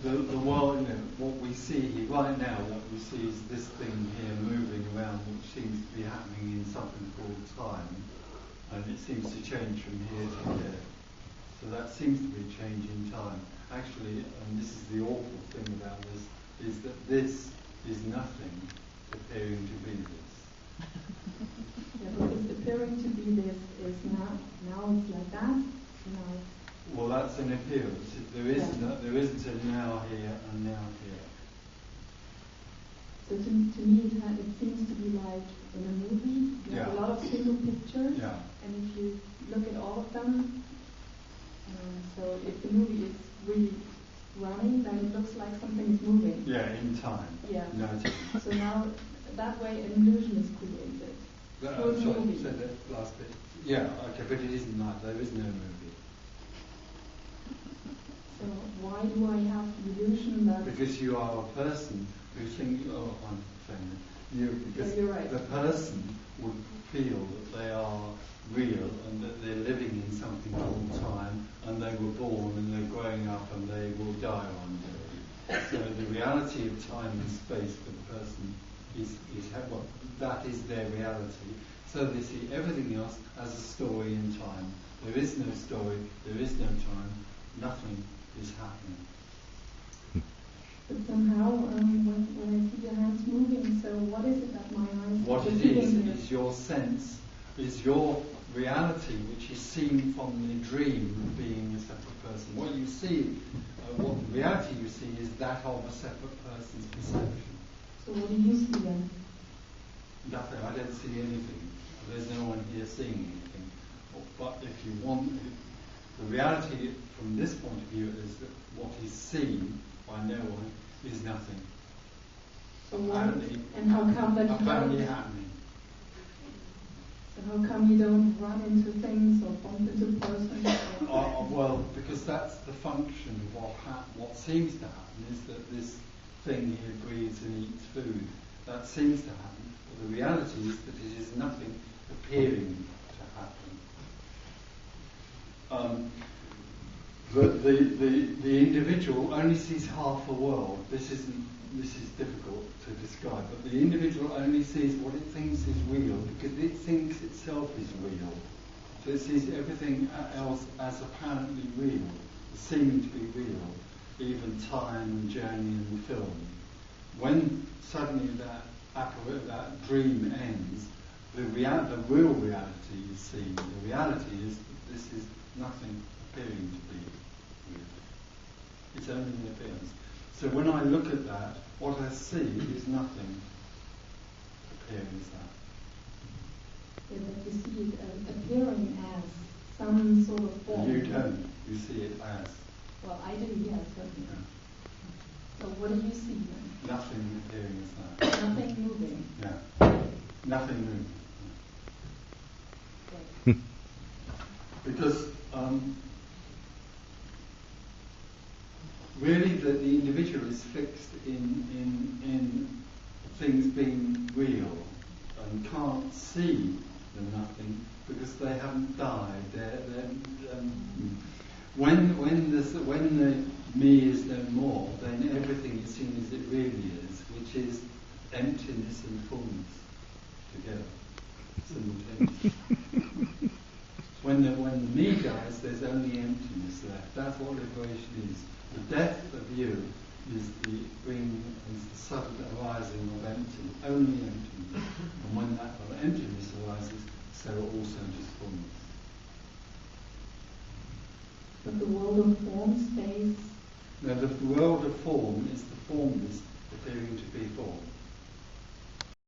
the world, what we see right now, what we see is this thing here moving around, which seems to be happening in something called time, and it seems to change from here to here. So that seems to be changing time. Actually, and this is the awful thing about this, is that this is nothing appearing to be this. Yeah, because appearing to be this is now it's like that, now it's... Well, that's an appearance. There isn't a now here and now here. So to me it seems to be like in a movie, you have a lot of single pictures, and if you look at all of them, so if the movie is really running, then it looks like something is moving. Yeah, in time. Yeah. No, so now, that way an illusion is created. Sorry, said that last bit. Yeah, okay, but it isn't like there is no movie. So why do I have the illusion that... Because you are a person who thinks, I'm saying that. Because you're right. The person would feel that they are real and that they're living in something called time, and they were born and they're growing up and they will die one day. So the reality of time and space for the person is well, that is their reality. So they see everything else as a story in time. There is no story, there is no time, nothing is happening. But somehow, when I see your hands moving, so what is it that my eyes... What it is your sense, is your reality, which is seen from the dream of being a separate person. What you see, what reality you see is that of a separate person's perception. So what do you see then? Nothing. I don't see anything. There's no one here seeing anything. But if you want, the reality from this point of view is that what is seen by no one is nothing. So and how come that apparently happening? So how come you don't run into things or bump into persons? Well, because that's the function of what seems to happen is that this thing here breathes and eats food. That seems to happen, but the reality is that it is nothing appearing to happen. The individual only sees half a world. This is difficult to describe, but the individual only sees what it thinks is real because it thinks itself is real. So it sees everything else as apparently real, seeming to be real, even time and journey and film. When suddenly that dream ends, the real reality is seen. The reality is that this is nothing appearing to be real. It's only an appearance. So when I look at that, what I see is nothing appearing as that. Yeah, but you see it appearing as some sort of form. You don't. You see it as. Well, I do, yes. Yeah. So what do you see then? Nothing appearing as that. Nothing moving. Yeah. Nothing moving. Right. Because really the individual is fixed in things being real and can't see the nothing because they haven't died. When the me is no more, then everything is seen as it really is, which is emptiness and fullness together, simultaneously. When the me dies, there's only emptiness left. That's what liberation is. The death of you is the sudden arising of emptiness, only emptiness. And when that emptiness arises, so also just fullness. But the world of form stays... No, the world of form is the formless appearing to be form.